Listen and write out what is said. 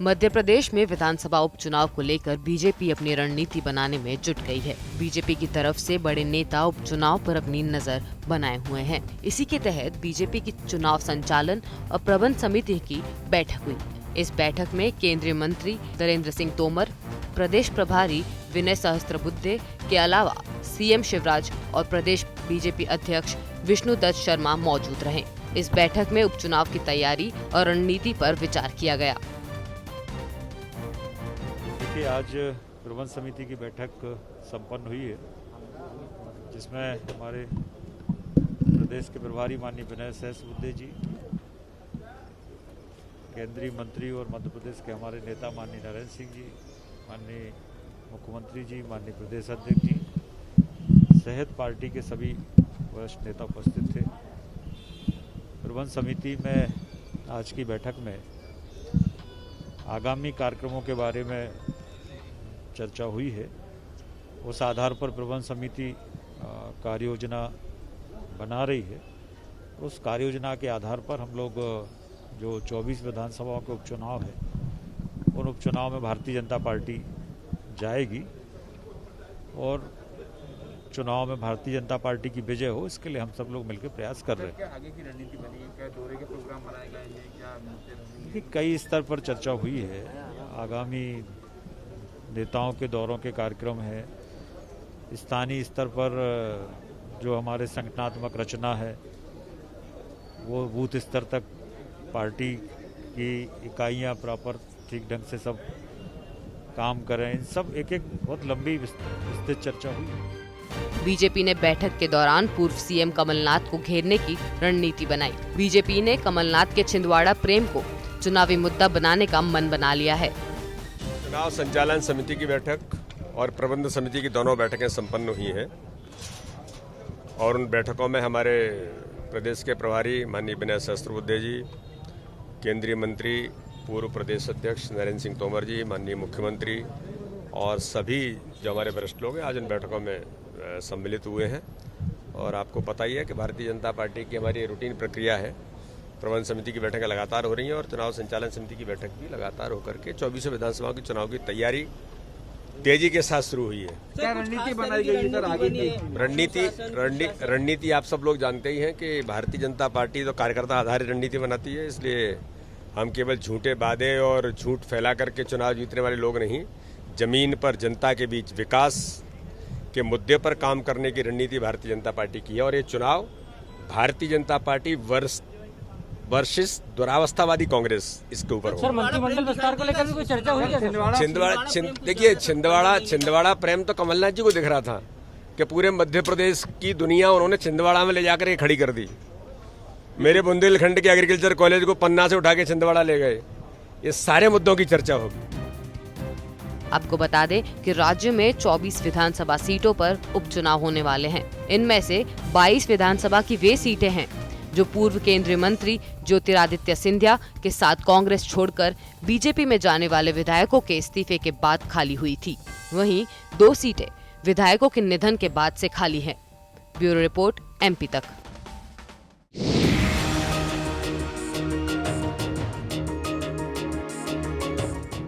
मध्य प्रदेश में विधानसभा उपचुनाव को लेकर बीजेपी अपनी रणनीति बनाने में जुट गई है। बीजेपी की तरफ से बड़े नेता उपचुनाव पर अपनी नजर बनाए हुए हैं। इसी के तहत बीजेपी की चुनाव संचालन और प्रबंध समिति की बैठक हुई। इस बैठक में केंद्रीय मंत्री नरेंद्र सिंह तोमर, प्रदेश प्रभारी विनय सहस्त्रबुद्धे के अलावा सीएम शिवराज और प्रदेश बीजेपी अध्यक्ष विष्णुदत्त शर्मा मौजूद रहे। इस बैठक में उपचुनाव की तैयारी और रणनीति पर विचार किया गया। देखिए, आज प्रबंध समिति की बैठक संपन्न हुई है, जिसमें हमारे प्रदेश के प्रभारी माननीय विनय सहस्त्रबुद्धे जी, केंद्रीय मंत्री और मध्य प्रदेश के हमारे नेता माननीय नरेंद्र सिंह जी, माननीय मुख्यमंत्री जी, माननीय प्रदेश अध्यक्ष जी सहित पार्टी के सभी वरिष्ठ नेता उपस्थित थे। प्रबंध समिति में आज की बैठक में आगामी कार्यक्रमों के बारे में चर्चा हुई है। उस आधार पर प्रबंध समिति कार्य योजना बना रही है। उस कार्य योजना के आधार पर हम लोग जो 24 विधानसभाओं के उपचुनाव है, उन उपचुनाव में भारतीय जनता पार्टी जाएगी और चुनाव में भारतीय जनता पार्टी की विजय हो, इसके लिए हम सब लोग मिलकर प्रयास कर रहे हैं। क्या आगे की रणनीति बनी है? क्या दौरे के प्रोग्राम बनाए गए हैं? क्या कई स्तर पर चर्चा हुई है। आगामी नेताओं के दौरों के कार्यक्रम है। स्थानीय स्तर पर जो हमारे संगठनात्मक रचना है, वो बूथ स्तर तक पार्टी की इकाइयां प्रॉपर ठीक ढंग से सब काम करें। इन सब एक बहुत लंबी विस्तृत चर्चा हुई है। बीजेपी ने बैठक के दौरान पूर्व सीएम कमलनाथ को घेरने की रणनीति बनाई। बीजेपी ने कमलनाथ के छिंदवाड़ा प्रेम को चुनावी मुद्दा बनाने का मन बना लिया है। चुनाव संचालन समिति की बैठक और प्रबंध समिति की दोनों बैठकें संपन्न हुई हैं और उन बैठकों में हमारे प्रदेश के प्रभारी माननीय विनय सहस्त्रबुद्धे जी, केंद्रीय मंत्री पूर्व प्रदेश अध्यक्ष नरेंद्र सिंह तोमर जी, माननीय मुख्यमंत्री और सभी जो हमारे वरिष्ठ लोग हैं आज इन बैठकों में सम्मिलित हुए हैं। और आपको पता ही है कि भारतीय जनता पार्टी की हमारी रूटीन प्रक्रिया है। प्रबंध समिति की बैठकें लगातार हो रही हैं और चुनाव संचालन समिति की बैठक भी लगातार होकर के 24 विधानसभाओं के चुनाव की तैयारी तेजी के साथ शुरू हुई है। क्या रणनीति बनाई गई है सर आगे की? रणनीति आप सब लोग जानते ही हैं कि भारतीय जनता पार्टी तो कार्यकर्ता आधारित रणनीति बनाती है, इसलिए हम केवल झूठे वादे और झूठ फैला करके चुनाव जीतने वाले लोग नहीं, जमीन पर जनता के बीच विकास के मुद्दे पर काम करने की रणनीति भारतीय जनता पार्टी की है। और ये चुनाव भारतीय जनता पार्टी वर्सेस दुरावस्थावादी कांग्रेस इसके ऊपर हो। सर, मंत्रिमंडल विस्तार को लेकर भी कोई चर्चा हुई क्या? देखिए, छिंदवाड़ा प्रेम तो कमलनाथ जी को दिख रहा था कि पूरे मध्य प्रदेश की दुनिया उन्होंने छिंदवाड़ा में ले जाकर के खड़ी कर दी। मेरे बुंदेलखंड के एग्रीकल्चर कॉलेज को पन्ना से उठा के छिंदवाड़ा ले गए। ये सारे मुद्दों की चर्चा होगी। आपको बता दें कि राज्य में 24 विधानसभा सीटों पर उपचुनाव होने वाले हैं। इनमें से 22 विधानसभा की वे सीटें हैं जो पूर्व केंद्रीय मंत्री ज्योतिरादित्य सिंधिया के साथ कांग्रेस छोड़कर बीजेपी में जाने वाले विधायकों के इस्तीफे के बाद खाली हुई थी। वहीं 2 सीटें विधायकों के निधन के बाद से खाली हैं। ब्यूरो रिपोर्ट, MP तक।